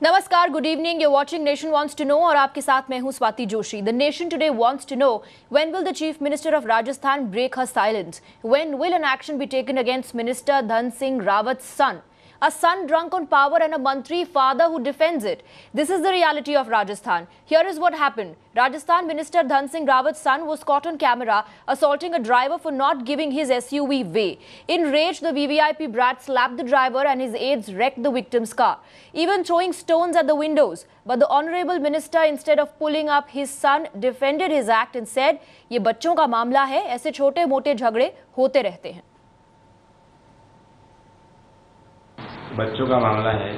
नमस्कार, good evening. You watching nation wants to know और आपके साथ मैं हूं Swati Joshi. The nation today wants to know when will the chief minister of Rajasthan break her silence? When will an action be taken against minister Dhan Singh रावत's son? A son drunk on power and a mantri father who defends it. This is the reality of Rajasthan. Here is what happened. Rajasthan Minister Dhan Singh Rawat's son was caught on camera assaulting a driver for not giving his SUV way. Enraged, the VVIP brat slapped the driver and his aides wrecked the victim's car, even throwing stones at the windows. But the honorable minister, instead of pulling up his son, defended his act and said, "ये बच्चों का मामला है, ऐसे छोटे-मोटे झगड़े होते रहते हैं." बच्चों का मामला है,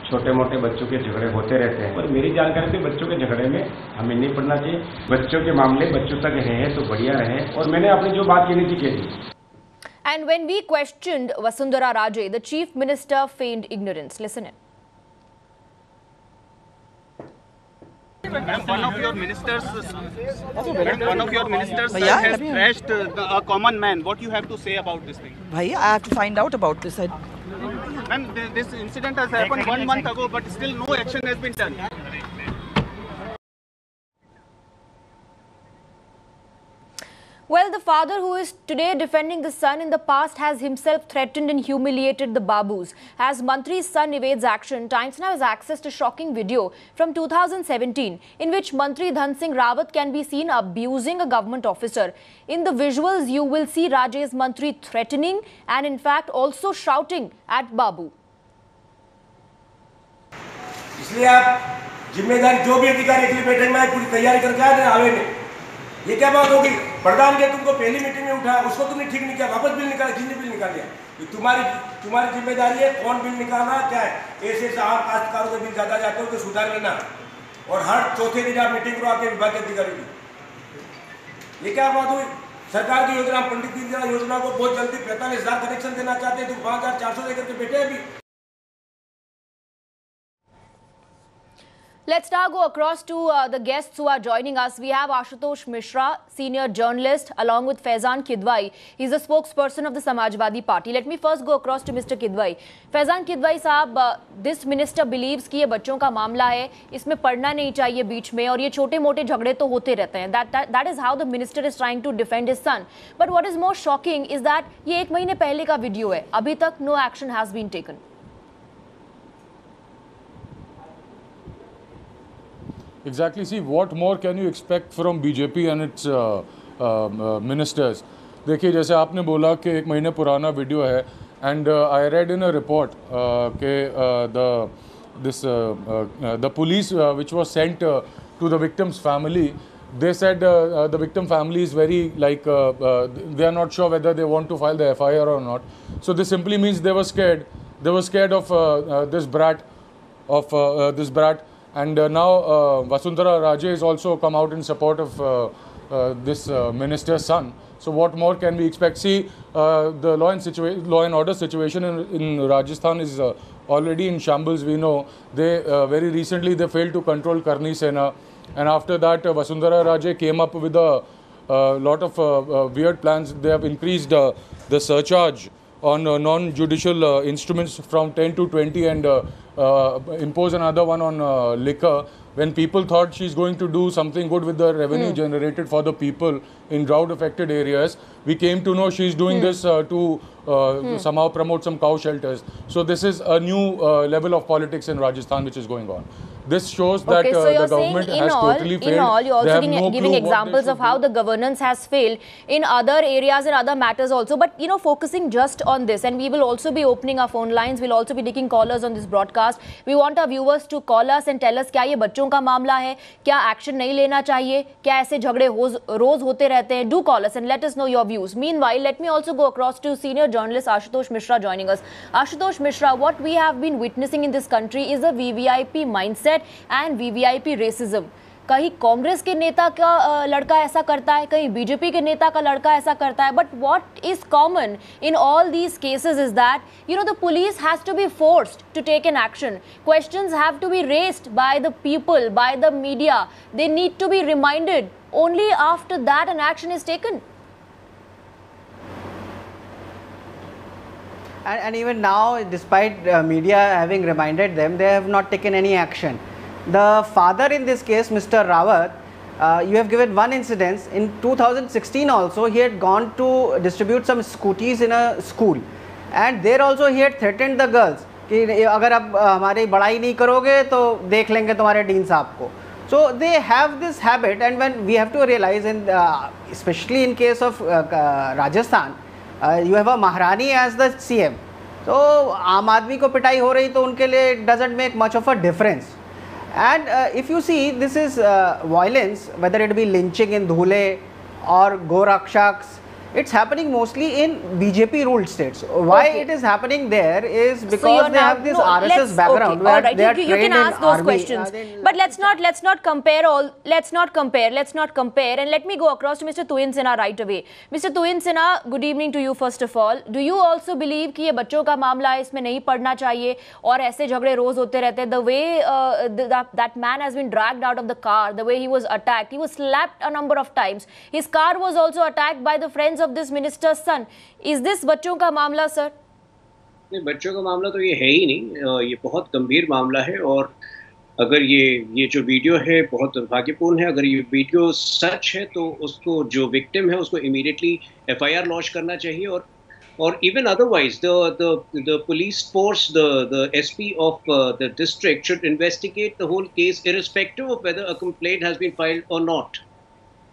छोटे मोटे बच्चों के झगड़े होते रहते हैं, पर मेरी जानकारी से बच्चों के झगड़े में हमें नहीं पड़ना चाहिए। बच्चों के मामले बच्चों तक रहे तो बढ़िया रहे, और मैंने अपनी जो बात कहनी थी कह दी। And when we questioned Vasundhara Raje, the chief minister feigned ignorance. Listen in. One of your ministers has thrashed a common man. What you have to say about this thing? Bhai, I have to find out about this. Ma'am, this incident has happened 1 month ago, but still no action has been done. Well, the father who is today defending the son in the past has himself threatened and humiliated the Babus. As Mantri's son evades action, Times Now has access to shocking video from 2017 in which Mantri Dhan Singh Rawat can be seen abusing a government officer. In the visuals, you will see Rajesh Mantri threatening and in fact also shouting at Babu. इसलिए आप जिम्मेदारी जो भी अधिकारी अगली बैठक में पूरी तैयारी करके आवे नहीं। ये क्या बात होगी? प्रधान के तुमको पहली मीटिंग में उठाया, उसको तुमने ठीक नहीं किया, वापस बिल निकाला, किसने बिल निकाल लिया? ये तुम्हारी जिम्मेदारी है। कौन बिल निकालना क्या है? ऐसे आम काश्तकारों के बिल ज्यादा जाते हो तो सुधार लेना, और हर चौथे दिन आप मीटिंग करो आपके विभाग के अधिकारी की। ये क्या बात हुई? सरकार की योजना, पंडित दीनदयाल योजना को बहुत जल्दी 45,000 कनेक्शन देना चाहते हैं, तो 5,400 लेकर के बैठे अभी। Let's now go across to the guests who are joining us. We have Ashutosh Mishra, senior journalist, along with Faizan Kidwai. He's the spokesperson of the Samajwadi Party. Let me first go across to Mr. Kidwai. Faizan Kidwai साहब, this minister believes कि ये बच्चों का मामला है, इसमें पढ़ना नहीं चाहिए बीच में, और ये छोटे-मोटे झगड़े तो होते रहते हैं. That is how the minister is trying to defend his son. But what is more shocking is that ये 1 महीने पहले का वीडियो है. अभी तक no action has been taken. Exactly. See, what more can you expect from BJP and its ministers? देखिए, जैसे आपने बोला कि 1 महीने पुराना वीडियो है, and I read in a report कि the police which was sent to the victim's family, they said the victim family is very they are not sure whether they want to file the FIR or not. So this simply means they were scared. They were scared of this brat, and now Vasundhara Raje has also come out in support of this minister's son. So what more can we expect? See, the law and order situation in Rajasthan is already in shambles. We know they very recently they failed to control Karni Sena, and after that Vasundhara Raje came up with a lot of weird plans. They have increased the surcharge on non-judicial instruments from 10 to 20 and impose another one on liquor. When people thought she's going to do something good with the revenue generated for the people in drought-affected areas, we came to know she's doing this to somehow promote some cow shelters. So this is a new level of politics in Rajasthan which is going on. This shows that the government has totally failed. In all, you're also giving examples of how the governance has failed in other areas and other matters also. But, you know, focusing just on this, and we will also be opening our phone lines. We'll also be taking callers on this broadcast. We want our viewers to call us and tell us क्या ये बच्चों का मामला है, क्या action नहीं लेना चाहिए, क्या ऐसे झगड़े रोज होते रहते हैं. Do call us and let us know your views. Meanwhile, let me also go across to senior journalist Ashutosh Mishra joining us. Ashutosh Mishra, what we have been witnessing in this country is a VVIP mindset and VVIP racism. कहीं कांग्रेस के नेता का लड़का ऐसा करता है, कहीं BJP के नेता का लड़का ऐसा करता है. But what is common in all these cases is that, you know, the police has to be forced to take an action. Questions have to be raised by the people, by the media. They need to be reminded. Only after that an action is taken. And even now, despite media having reminded them, they have not taken any action. The father in this case, Mr. Rawat, you have given one incident. In 2016 also, he had gone to distribute some scooties in a school, and there also he had threatened the girls कि अगर आप हमारी बड़ाई नहीं करोगे तो देख लेंगे तुम्हारे डीन साहब को. So they have this habit, and when we have to realize, in especially in case of Rajasthan, you have a Maharani as the CM. So आम आदमी को पिटाई हो रही तो उनके लिए it doesn't make much of a difference. And if you see, this is violence, whether it be lynching in Dhule or Gorakshaks, it's happening mostly in BJP ruled states. Why it is happening there is because they have this RSS background where they are trained you can ask those army. questions, but let's not compare all. Let's not compare. And let me go across to Mr. Tuhin Sinha right away. Mr. Tuhin Sinha, good evening to you first of all. Do you also believe कि ये बच्चों का मामला है, इसमें नहीं पढ़ना चाहिए और ऐसे झगड़े रोज होते रहते हैं? The way that man has been dragged out of the car, the way he was attacked, he was slapped a number of times. His car was also attacked by the friends of this minister's son. Is this बच्चों का मामला, sir? नहीं, बच्चों का मामला तो ये है ही नहीं. ये बहुत गंभीर मामला है और अगर ये जो वीडियो है बहुत दुर्भाग्यपूर्ण है. अगर ये वीडियो सच है तो उसको जो विक्टिम है उसको इमीडिएटली FIR लॉन्च करना चाहिए और even otherwise the police force, the SP of the district should investigate the whole case irrespective of whether a complaint has been filed or not.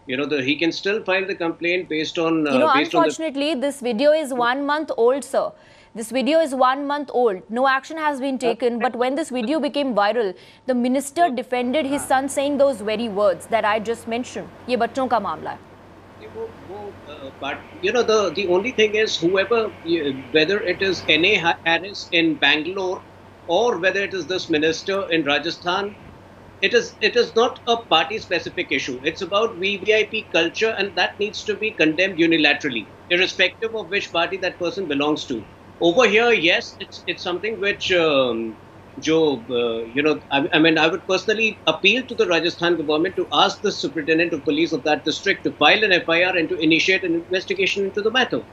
You know, he can still file the complaint based on. Unfortunately, this video is 1 month old, sir. This video is 1 month old. No action has been taken. But when this video became viral, the minister defended his son, saying those very words that I just mentioned. ये बच्चों का मामला है. But you know, the only thing is, whoever, whether it is N.A. Harris in Bangalore or whether it is this minister in Rajasthan, it is not a party specific issue. It's about VVIP culture, and that needs to be condemned unilaterally, irrespective of which party that person belongs to. Over here, yes, it's something which you know, I mean, I would personally appeal to the Rajasthan government to ask the superintendent of police of that district to file an FIR and to initiate an investigation into the matter.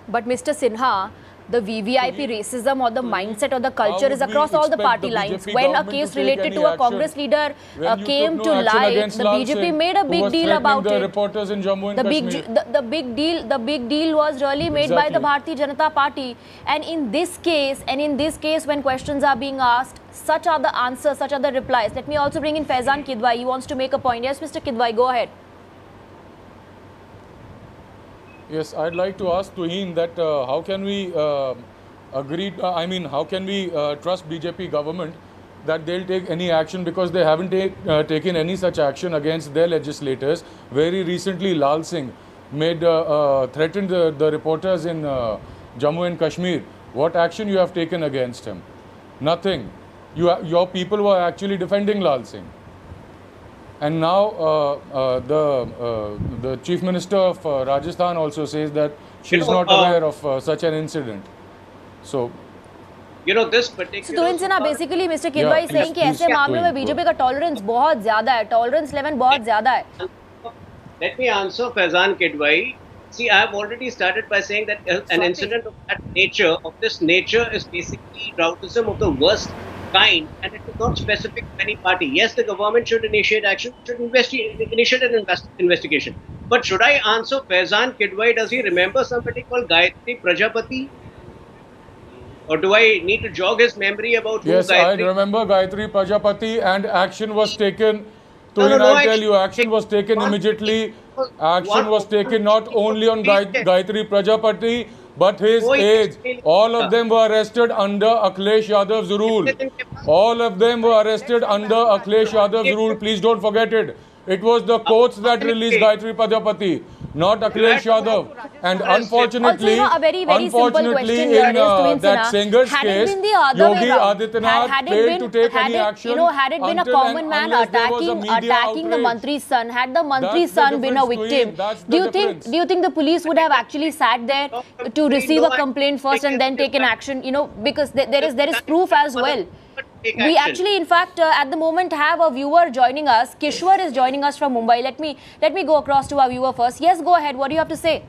But Mr. Sinha, the VVIP racism or the mindset or the culture is across all the party lines. When a case related to a Congress leader came to light, the BJP made a big deal about it. Reporters in Jammu and the big deal was really made by the Bharatiya Janata Party. And in this case, when questions are being asked, such are the answers, such are the replies. Let me also bring in Faizan Kidwai. He wants to make a point. Yes, Mr. Kidwai, go ahead. Yes, I'd like to ask Tuhin that how can we agree, how can we trust BJP government that they'll take any action, because they haven't taken any such action against their legislators. Very recently, Lal Singh threatened the reporters in Jammu and Kashmir. What action you have taken against him? Nothing. Your people were actually defending Lal Singh. And now the Chief Minister of Rajasthan also says that she is not aware of such an incident. So, you know, this particular. So, Tuhin Sinha, basically, Mr. Kidwai is saying कि ऐसे मामलों में BJP का tolerance बहुत ज़्यादा है, tolerance level बहुत ज़्यादा है. Let me answer Faizan Kidwai. See, I have already started by saying that an incident of this nature is basically rowdyism of the worst kind, and it is not specific to any party. Yes, the government should initiate action, should initiate an investigation. But should I answer Faizan Kidwai? Does he remember somebody called Gayatri Prajapati? Or do I need to jog his memory about who Yes, Gayatri? I remember Gayatri Prajapati, and action was taken. I'll tell you, action was taken immediately. Action was taken not only on Gayatri Prajapati, but his aides. All of them were arrested under Akhilesh Yadav's rule. All of them were arrested under Akhilesh Yadav's rule. Please don't forget it. It was the courts that released Gayatri Prajapati, not Akhilesh Yadav. And unfortunately, also, a very simple question here in is, Tuhin that Sinha, Singer's case, Yogi Adityanath failed to take any action. Had it been a common man attacking the Mantri's son, had the Mantri's son been a victim, do you think the police would have actually sat there to receive a complaint first and then take an action? You know, because there is proof as well. We actually, in fact, at the moment have a viewer joining us. Kishwar is joining us from Mumbai. Let me go across to our viewer first. Yes, go ahead. What do you have to say?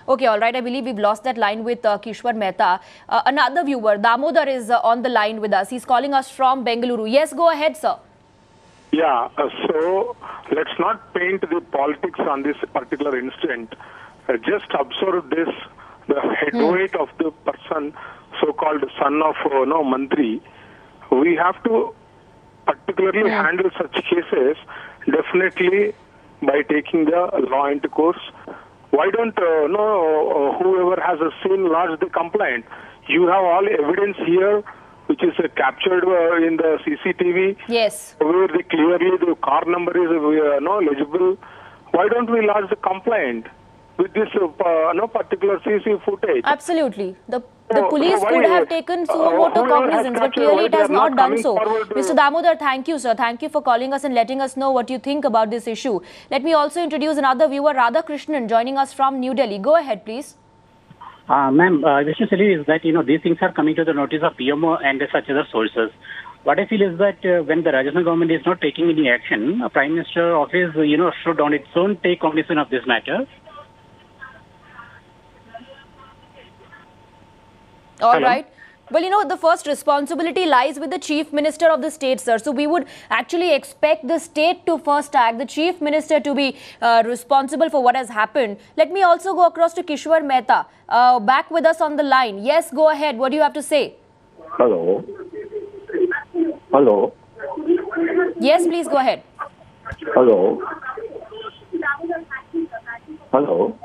Okay, all right. I believe we've lost that line with Kishwar Mehta. Another viewer, Damodar, is on the line with us. He's calling us from Bengaluru. Yes, go ahead, sir. Yeah, so let's not paint the politics on this particular incident. Just observe this, the heavyweight of the person, so-called son of Mantri. We have to particularly handle such cases definitely by taking the law into course. Why don't whoever has seen lodge the complaint? You have all evidence here which is captured in the CCTV. Yes. Where clearly the car number is legible. Why don't we lodge the complaint with this particular CC footage? Absolutely. The police could have taken suo motu cognizance, but clearly it has not done so. Mr. Damodar, thank you, sir. Thank you for calling us and letting us know what you think about this issue. Let me also introduce another viewer, Radha Krishnan, joining us from New Delhi. Go ahead, please. Ma'am, wish to tell you is that, these things are coming to the notice of PMO and such other sources. What I feel is that when the Rajasthan government is not taking any action, Prime Minister office, should on its own take cognizance of this matter. All right. Well, the first responsibility lies with the Chief Minister of the state, sir. So we would actually expect the state to first act, the Chief Minister to be responsible for what has happened. Let me also go across to Kishwar Mehta, back with us on the line. Yes, go ahead. What do you have to say? Hello. Hello. Yes, please go ahead. Hello. Hello.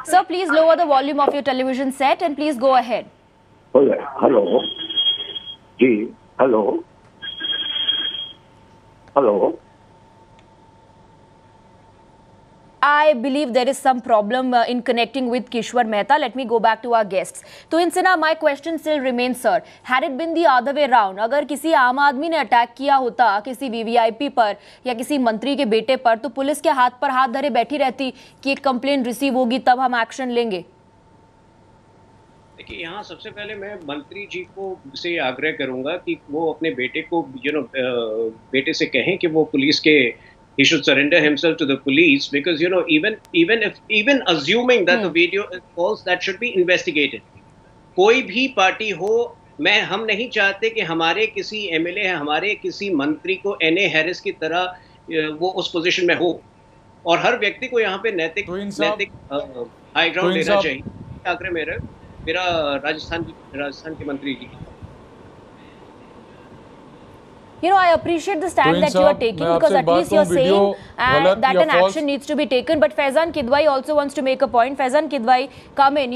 Sir, please lower the volume of your television set and please go ahead. Hello. Ji. Hello. Hello. I believe there is some problem in connecting with Kishwar Mehta. Let me go back to our guests. Tuhin Sinha, my question still remains, sir. Had it been the other way round, अगर किसी आम आदमी ने attack किया होता किसी VVIP पर या किसी मंत्री के बेटे पर, तो पुलिस के हाथ पर हाथ धरे बैठी रहती कि एक कंप्लेंट रिसीव होगी तब हम एक्शन लेंगे? देखिए, यहाँ सबसे पहले मैं मंत्री जी को से आग्रह करूंगा कि वो अपने बेटे को बेटे से कहें कि वो पुलिस के he should surrender himself to the police, because even assuming that the video is false, that should be investigated. कोई भी पार्टी हो, हम नहीं चाहते कि हमारे किसी एमएलए हमारे किसी मंत्री को एनए हैरिस की तरह वो उस पोजीशन में हो, और हर व्यक्ति को यहाँ पे नैतिक हाई ग्राउंड लेना चाहिए। आग्रह मेरा राजस्थान के मंत्री जी। I appreciate the stand that you are taking, because at least you are saying that an action needs to be taken. But Faizan Kidwai also wants to make a point. Faizan Kidwai, come in.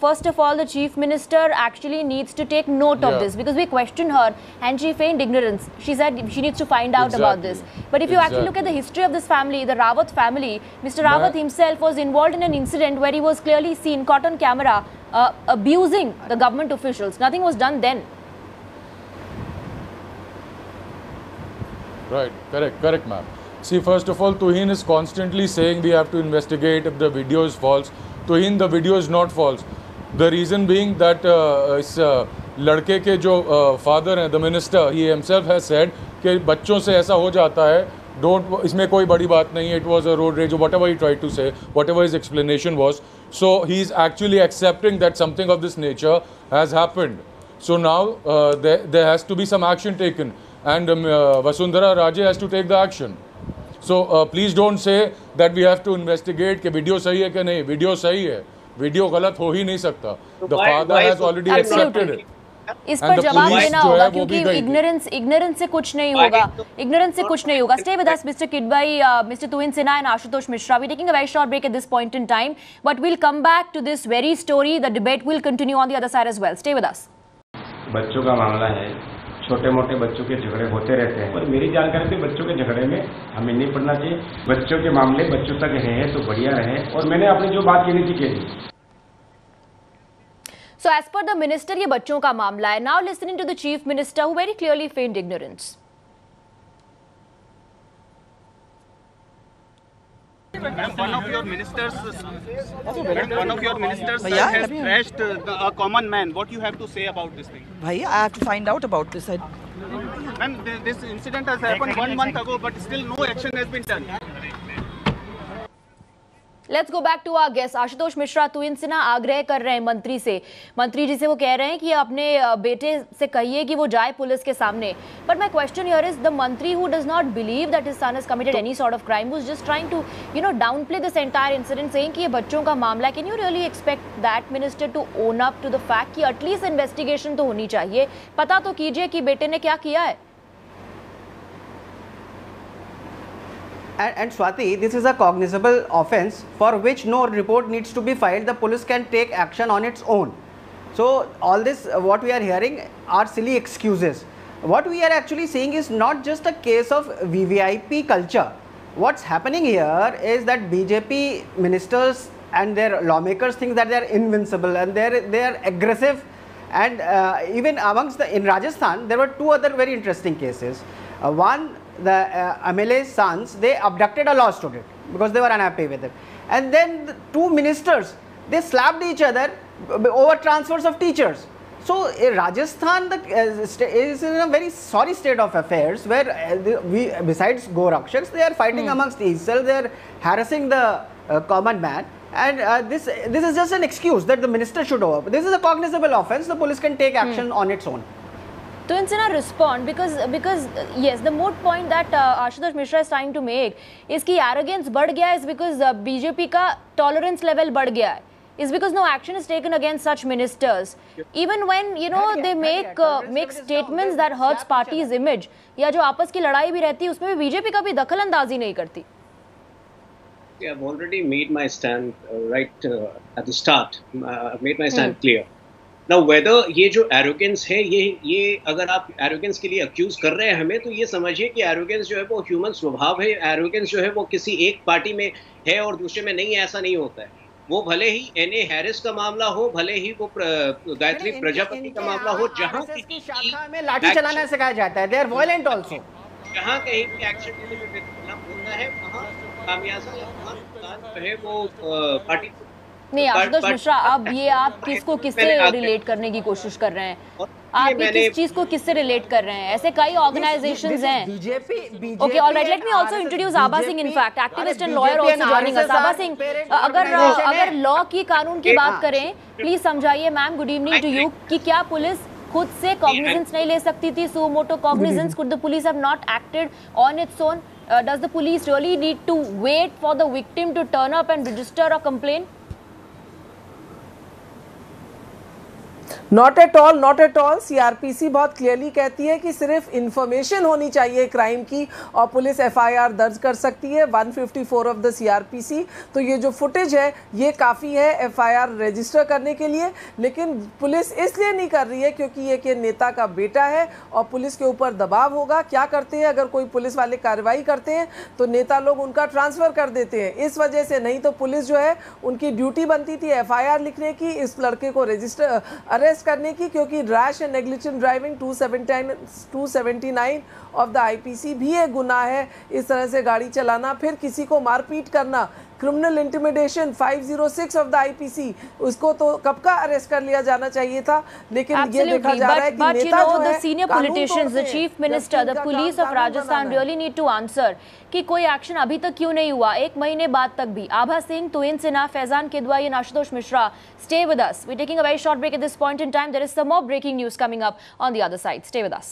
First of all, the Chief Minister actually needs to take note of this, because we questioned her and she feigned ignorance. She said she needs to find out about this. But if you actually look at the history of this family, the Rawat family, Mr. Rawat himself was involved in an incident where he was clearly seen, caught on camera, abusing the government officials. Nothing was done then. Right, correct, ma'am. See, first of all, Tuhin is constantly saying we have to investigate if the video is false. Tuhin, the video is not false. The reason being that इस लड़के के जो father हैं, the minister, he himself has said कि बच्चों से ऐसा हो जाता है, इसमें कोई बड़ी बात नहीं है, it was a road rage, whatever he tried to say, whatever his explanation was. So he's actually accepting that something of this nature has happened. So now there has to be some action taken. And Vasundhara Raje has to take the action. So please don't say that we have to investigate कि video सही है कि नहीं. Video सही है, video गलत हो ही नहीं सकता. The father has already accepted it. इस पर जवाब देना होगा, क्योंकि ignorance से कुछ नहीं होगा. Ignorance से कुछ नहीं होगा. Stay with us, Mr. Kidwai, Mr. Tuhin Sinha and Ashutosh Mishra. We're taking a very short break at this point in time, but we'll come back to this very story. The debate will continue on the other side as well. Stay with us. बच्चों का मामला है, छोटे मोटे बच्चों के झगड़े होते रहते हैं, और मेरी जानकारी से बच्चों के झगड़े में हमें नहीं पड़ना चाहिए. बच्चों के मामले बच्चों तक रहे तो बढ़िया रहे, और मैंने अपनी जो बात कहनी थी कह दी. So as per the minister, ये बच्चों का मामला है. Now listening to the chief minister, who very clearly feigned ignorance. One of your ministers has trashed a common man. What you have to say about this thing? Bhaiya, I have to find out about this. Ma'am, this incident has happened 1 month ago, but still no action has been done. Let's go back to our guest Ashutosh Mishra. Tuhin Sinha आग्रह कर रहे हैं मंत्री जी से, वो कह रहे हैं कि अपने बेटे से कहिए कि वो जाए पुलिस के सामने। But my question here is the मंत्री who does not believe that his son has committed any sort of crime was just trying to downplay this entire incident, saying कि ये बच्चों का मामला। Can you really expect that minister to own up to the fact कि at least investigation तो होनी चाहिए, पता तो कीजिए कि बेटे ने क्या किया है। And Swati, this is a cognizable offence for which no report needs to be filed. The police can take action on its own. So all this what we are hearing are silly excuses. What we are actually seeing is not just a case of VVIP culture. What's happening here is that BJP ministers and their lawmakers think that they are invincible and they are aggressive. And even amongst in Rajasthan there were two other very interesting cases. One, the MLA's sons, they abducted a law student because they were unhappy with it, and then the two ministers, they slapped each other over transfers of teachers. So Rajasthan is in a very sorry state of affairs where besides Gorakshaks, they are fighting amongst themselves, they are harassing the common man, and this is just an excuse that the minister should over. This is a cognizable offence. The police can take action on its own. Tuhin Sinha respond because yes, the moot point that Ashutosh Mishra is trying to make is कि arrogance बढ़ गया is because BJP का tolerance level बढ़ गया है, is because no action is taken against such ministers, even when they make statements that hurts party's image, या जो आपस की लड़ाई भी रहती है उसमें भी BJP कभी दखल अंदाजी नहीं करती। I've already made my stand right at the start. Made my stand clear. Now whether ये जो arrogance है, ये अगर आप arrogance के लिए accuse कर रहे हैं हमें, तो ये समझिए कि arrogance जो है वो human स्वभाव है। arrogance जो है वो किसी एक पार्टी में है और दूसरे में नहीं है, ऐसा नहीं होता है। वो भले ही NA हैरिस का मामला हो, भले ही वो गायत्री प्रजापति का मामला हो, जहाँ की शाखा में लाठी चलाना सिखाया जाता है, they are violent also। जहाँ कहीं भी एक्शन होता है वहाँ खामियाजा है वो पार्टी। नहीं आशुतोष मिश्रा, अब ये आप किसको किससे रिलेट करने की कोशिश कर रहे हैं? आप ये किस चीज को किससे रिलेट कर रहे हैं? ऐसे कई ऑर्गेनाइजेशंस हैं। BJP okay, alright, let me also introduce Aaba Singh, in fact activist and lawyer also joining us. Aaba Singh, अगर लॉ की कानून की बात करें, प्लीज समझाइए ma'am, good evening to you, कि क्या पुलिस खुद से कॉग्निजेंस नहीं ले सकती थी? Suo motu cognizance, could the police have not acted on its own? Does the police really need to wait for the victim to turn up and register a complaint? Not at all, not at all. CrPC बहुत clearly कहती है कि सिर्फ information होनी चाहिए crime की और police FIR दर्ज कर सकती है। 154 ऑफ द सीआरपीसी। तो ये जो फुटेज है ये काफ़ी है एफआईआर रजिस्टर करने के लिए, लेकिन पुलिस इसलिए नहीं कर रही है क्योंकि ये कि नेता का बेटा है और पुलिस के ऊपर दबाव होगा। क्या करते हैं, अगर कोई पुलिस वाले कार्रवाई करते हैं तो नेता लोग उनका ट्रांसफ़र कर देते हैं, इस वजह से। नहीं तो पुलिस जो है उनकी ड्यूटी बनती थी एफआईआर लिखने की, इस लड़के को रजिस्टर अरेस्ट करने की, क्योंकि rash and negligent driving 279 of the IPC भी एक गुनाह है, इस तरह से गाड़ी चलाना। फिर किसी को मारपीट करना, criminal intimidation 506 of the IPC, उसको तो कब का अरेस्ट कर लिया जाना चाहिए था। लेकिन ये देखा जा रहा है कि नेता जो है, senior politicians, the chief minister, the police of Rajasthan really need to answer कि कोई एक्शन अभी तक क्यों नहीं हुआ, एक महीने बाद तक भी। Abha Singh, Tuhin Sinha, Faizan Kidwai and Ashutosh Mishra, stay with us. We're taking a very short break at this point in time. There is some more breaking news coming up on the other side. Stay with us.